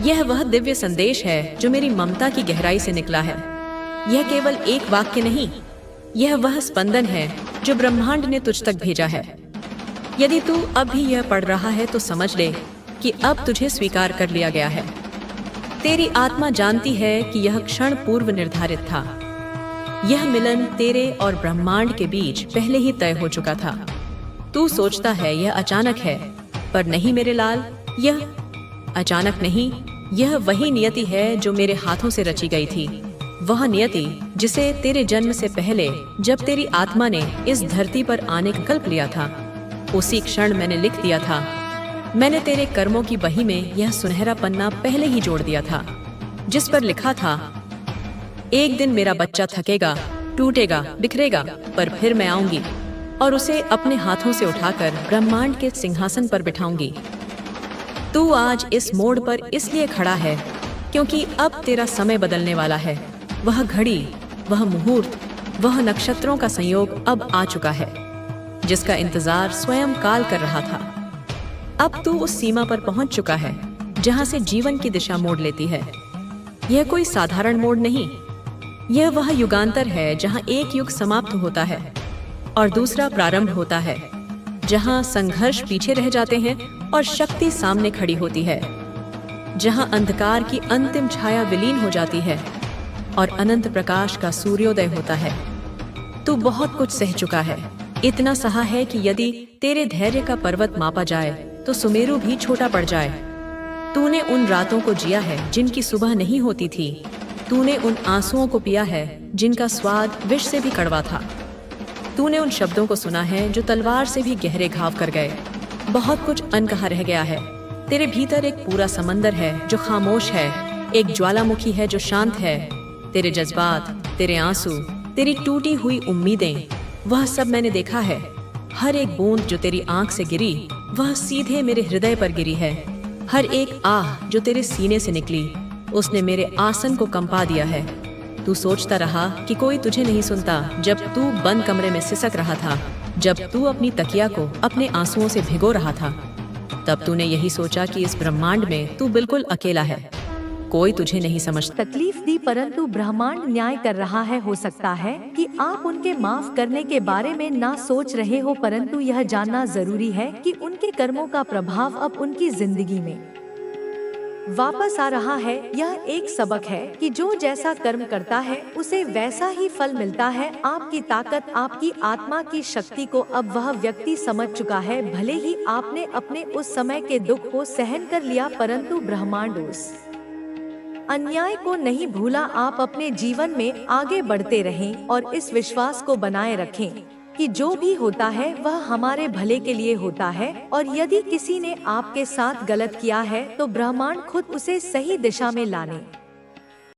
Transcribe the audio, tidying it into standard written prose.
यह वह दिव्य संदेश है जो मेरी ममता की गहराई से निकला है। यह केवल एक वाक्य नहीं, यह वह स्पंदन है जो ब्रह्मांड ने तुझ तक भेजा है। यदि तू अब भी यह पढ़ रहा है तो समझ ले कि अब तुझे स्वीकार कर लिया गया है। तेरी आत्मा जानती है कि यह क्षण पूर्व निर्धारित था। यह मिलन तेरे और ब्रह्मांड के बीच पहले ही तय हो चुका था। तू सोचता है यह अचानक है, पर नहीं मेरे लाल, यह अचानक नहीं, यह वही नियति है जो मेरे हाथों से रची गई थी। वह नियति जिसे तेरे जन्म से पहले, जब तेरी आत्मा ने इस धरती पर आने का संकल्प लिया था, उसी क्षण मैंने लिख दिया था। मैंने तेरे कर्मों की बही में यह सुनहरा पन्ना पहले ही जोड़ दिया था, जिस पर लिखा था, एक दिन मेरा बच्चा थकेगा, टूटेगा, बिखरेगा, पर फिर मैं आऊंगी और उसे अपने हाथों से उठाकर ब्रह्मांड के सिंहासन पर बिठाऊंगी। तू आज इस मोड़ पर इसलिए खड़ा है क्योंकि अब तेरा समय बदलने वाला है। वह घड़ी, वह मुहूर्त, वह नक्षत्रों का संयोग अब आ चुका है, जिसका इंतजार स्वयं काल कर रहा था। अब तू उस सीमा पर पहुंच चुका है जहां से जीवन की दिशा मोड़ लेती है। यह कोई साधारण मोड़ नहीं, यह वह युगांतर है जहां एक युग समाप्त होता है और दूसरा प्रारंभ होता है, जहां संघर्ष पीछे रह जाते हैं और शक्ति सामने खड़ी होती है, जहां अंधकार की अंतिम छाया विलीन हो जाती है और अनंत प्रकाश का सूर्योदय होता है। तू बहुत कुछ सह चुका है, इतना सहा है कि यदि तेरे धैर्य का पर्वत मापा जाए तो सुमेरु भी छोटा पड़ जाए। तूने उन रातों को जिया है जिनकी सुबह नहीं होती थी। तूने उन आंसुओं को पिया है जिनका स्वाद विष से भी कड़वा था। तूने उन शब्दों को सुना है जो तलवार से भी गहरे घाव कर गए। बहुत कुछ अनकहा रह गया है। तेरे भीतर एक पूरा समंदर है जो खामोश है, एक ज्वालामुखी है जो शांत है। तेरे जज्बात, तेरे आंसू, तेरी टूटी हुई उम्मीदें, वह सब मैंने देखा है। हर एक बूंद जो तेरी आंख से गिरी वह सीधे मेरे हृदय पर गिरी है। हर एक आह जो तेरे सीने से निकली उसने मेरे आसन को कंपा दिया है। तू सोचता रहा कि कोई तुझे नहीं सुनता जब तू बंद कमरे में सिसक रहा था, जब तू अपनी तकिया को अपने आंसुओं से भिगो रहा था। तब तूने यही सोचा कि इस ब्रह्मांड में तू बिल्कुल अकेला है, कोई तुझे नहीं समझता। तकलीफ दी, परंतु ब्रह्मांड न्याय कर रहा है। हो सकता है कि आप उनके माफ करने के बारे में ना सोच रहे हो, परंतु यह जानना जरूरी है कि उनके कर्मों का प्रभाव अब उनकी जिंदगी में वापस आ रहा है। यह एक सबक है कि जो जैसा कर्म करता है उसे वैसा ही फल मिलता है। आपकी ताकत, आपकी आत्मा की शक्ति को अब वह व्यक्ति समझ चुका है। भले ही आपने अपने उस समय के दुख को सहन कर लिया, परंतु ब्रह्मांड उस अन्याय को नहीं भूला। आप अपने जीवन में आगे बढ़ते रहें और इस विश्वास को बनाए रखें कि जो भी होता है वह हमारे भले के लिए होता है, और यदि किसी ने आपके साथ गलत किया है तो ब्रह्मांड खुद उसे सही दिशा में लाने